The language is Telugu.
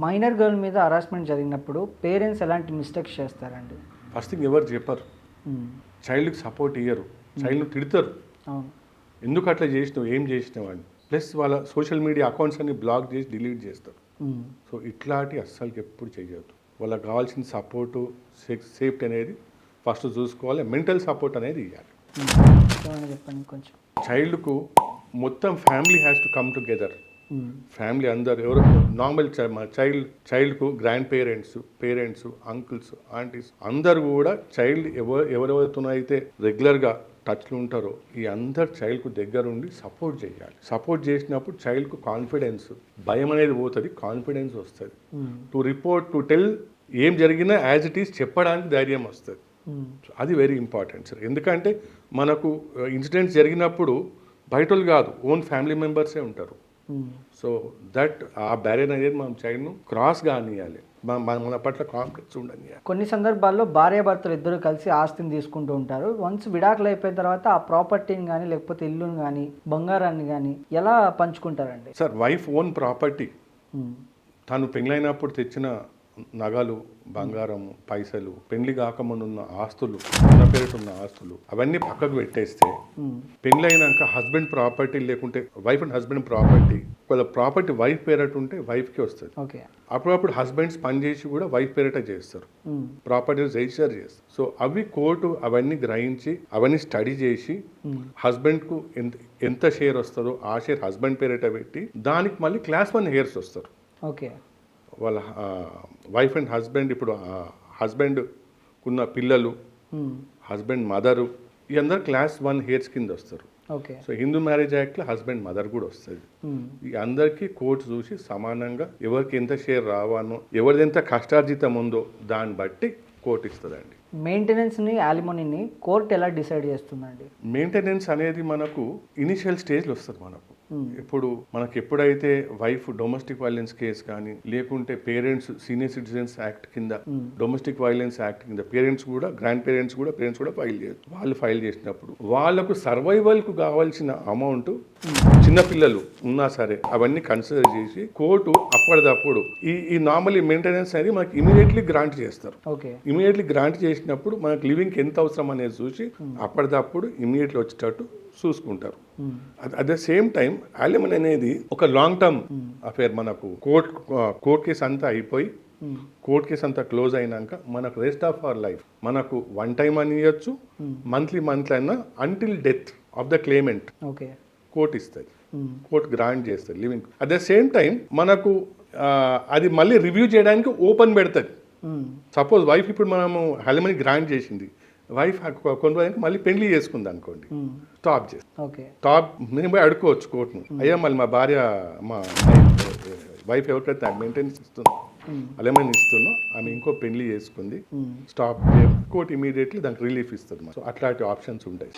మైనర్ గర్ల్ మీద హరాస్మెంట్ జరిగినప్పుడు పేరెంట్స్ ఎలాంటి మిస్టేక్స్ చేస్తారండి? ఫస్ట్ థింగ్ ఎవరు చెప్పరు, చైల్డ్కి సపోర్ట్ ఇయ్యరు, చైల్డ్ను తిడతారు. అవును, ఎందుకు అట్లా చేసినావు, ఏం చేసినావు అని. ప్లస్ వాళ్ళ సోషల్ మీడియా అకౌంట్స్ అన్ని బ్లాక్ చేసి డిలీట్ చేస్తారు. సో ఇట్లాంటి అస్సలకి ఎప్పుడు చేయొద్దు. వాళ్ళకి కావాల్సిన సపోర్టు, సేఫ్టీ అనేది ఫస్ట్ చూసుకోవాలి. మెంటల్ సపోర్ట్ అనేది ఇవ్వాలి. చెప్పండి కొంచెం. చైల్డ్కు మొత్తం family has to come together. Family అందరు ఎవరు నార్మల్ చైల్డ్కు గ్రాండ్ పేరెంట్స్, అంకుల్స్, ఆంటీస్ అందరు కూడా చైల్డ్ ఎవరెవరితో అయితే రెగ్యులర్గా టచ్లో ఉంటారో ఈ అందరు చైల్డ్కు దగ్గరుండి సపోర్ట్ చేయాలి. సపోర్ట్ చేసినప్పుడు చైల్డ్కు కాన్ఫిడెన్స్, భయం అనేది పోతుంది, కాన్ఫిడెన్స్ వస్తుంది. టు రిపోర్ట్, టు టెల్, ఏం జరిగినా యాజ్ ఇట్ ఈస్ చెప్పడానికి ధైర్యం వస్తుంది. అది వెరీ ఇంపార్టెంట్ సార్. ఎందుకంటే మనకు ఇన్సిడెంట్స్ జరిగినప్పుడు బయట వాళ్ళు కాదు, ఓన్ ఫ్యామిలీ మెంబర్సే ఉంటారు. సో దట్ ఆ బ్యారియర్ అనేది మనం చైల్డ్ను క్రాస్ కానియాలి, మన పట్ల కాన్ఫిడెన్స్ ఉండనియాలి. కొన్ని సందర్భాల్లో భార్యాభర్తలు ఇద్దరు కలిసి ఆస్తిని తీసుకుంటూ ఉంటారు. వన్స్ విడాకులు అయిపోయిన తర్వాత ఆ ప్రాపర్టీని కానీ లేకపోతే ఇల్లుని కానీ బంగారాన్ని కానీ ఎలా పంచుకుంటారండి? సార్, వైఫ్ ఓన్ ప్రాపర్టీ, తను పెళ్ళైనప్పుడు తెచ్చిన నగలు, బంగారము, పైసలు, పెళ్లి కాకముందు ఉన్న ఆస్తులు, తన పేరిట ఉన్న ఆస్తులు అవన్నీ పక్కకు పెట్టేస్తే పెళ్ళైనాక హస్బెండ్ ప్రాపర్టీ లేకుంటే వైఫ్ అండ్ హస్బెండ్ ప్రాపర్టీ, ఒకవేళ ప్రాపర్టీ వైఫ్ పేరట ఉంటే వైఫ్కి వస్తుంది. అప్పుడప్పుడు హస్బెండ్స్ పని చేసి కూడా వైఫ్ పేరిట చేస్తారు, ప్రాపర్టీ రిజిస్టర్ చేస్తారు. సో అవి కోర్టు అవన్నీ గ్రహించి అవన్నీ స్టడీ చేసి హస్బెండ్కు ఎంత షేర్ వస్తుందో ఆ షేర్ హస్బెండ్ పేరిట పెట్టి దానికి మళ్ళీ క్లాస్ 1 హెయిర్స్ వస్తారు. ఓకే, వాళ్ళ వైఫ్ అండ్ హస్బెండ్, ఇప్పుడు హస్బెండ్కున్న పిల్లలు, హస్బెండ్ మదరు, ఈ అందరు క్లాస్ 1 హెయిర్స్ కింద వస్తారు. ఓకే, సో హిందూ మ్యారేజ్ యాక్ట్లో హస్బెండ్ మదర్ కూడా వస్తుంది. ఈ అందరికీ కోర్టు చూసి సమానంగా ఎవరికి ఎంత షేర్ రావానో, ఎవరిది ఎంత కష్టార్జితం ఉందో దాన్ని బట్టి కోర్టు ఇస్తుందండి. మెయింటెనెన్స్ని, యాలిమోనీని కోర్టు ఎలా డిసైడ్ చేస్తుందండి? మెయింటెనెన్స్ అనేది మనకు ఇనిషియల్ స్టేజ్లో వస్తుంది. ఇప్పుడు మనకు ఎప్పుడైతే వైఫ్ డొమెస్టిక్ వైలెన్స్ కేసు కానీ లేకుంటే పేరెంట్స్ సీనియర్ సిటిజన్స్ యాక్ట్ కింద, డొమెస్టిక్ వైలెన్స్ యాక్ట్ కింద పేరెంట్స్ కూడా పేరెంట్స్ కూడా ఫైల్ చేయరు. వాళ్ళు ఫైల్ చేసినప్పుడు వాళ్ళకు సర్వైవల్కు కావాల్సిన అమౌంట్ చిన్నపిల్లలు ఉన్నా సరే అవన్నీ కన్సిడర్ చేసి కోర్టు అప్పటిదప్పుడు ఈ నార్మల్లీ మెయింటెనెన్స్ అనేది మనకి ఇమీడియట్లీ గ్రాంట్ చేస్తారు. ఇమీడియట్లీ గ్రాంట్ చేసినప్పుడు మనకు లివింగ్కి ఎంత అవసరం అనేది చూసి అప్పటిదప్పుడు ఇమీడియట్లీ వచ్చేటట్టు చూసుకుంటారు. At the same time alimony అనేది ఒక లాంగ్ టర్మ్ అఫేర్. మనకు కోర్ట్ కేసు అంతా అయిపోయి కోర్ట్ కేసు అంతా క్లోజ్ అయినాక మనకు రెస్ట్ ఆఫ్ అవర్ లైఫ్ మనకు 1 టైం అని ఇవ్వచ్చు, మంత్లీ అయినా until death of the claimant court ఇస్తుంది, కోర్ట్ గ్రాంట్ చేస్తుంది living. At the same time మనకు అది మళ్ళీ రివ్యూ చేయడానికి ఓపెన్ పెడుతుంది. సపోజ్ వైఫ్ ఇప్పుడు మనము అలిమనీ గ్రాంట్ చేసింది, వైఫ్ కొన్ని రోజులకి మళ్ళీ పెళ్లి చేసుకుంది అనుకోండి, స్టాప్ నేను పోయి అడుకోవచ్చు కోర్టును, అయ్యా మళ్ళీ మా భార్య, మా వైఫ్ ఎవరికైతే మెయింటెనెన్స్ ఇస్తుందో అలిమనీ ఇస్తున్నా ఆమె ఇంకో పెళ్లి చేసుకుంది, స్టాప్, కోర్టు ఇమీడియట్లీ దానికి రిలీఫ్ ఇస్తుంది. సో అట్లాంటి ఆప్షన్స్ ఉంటాయి.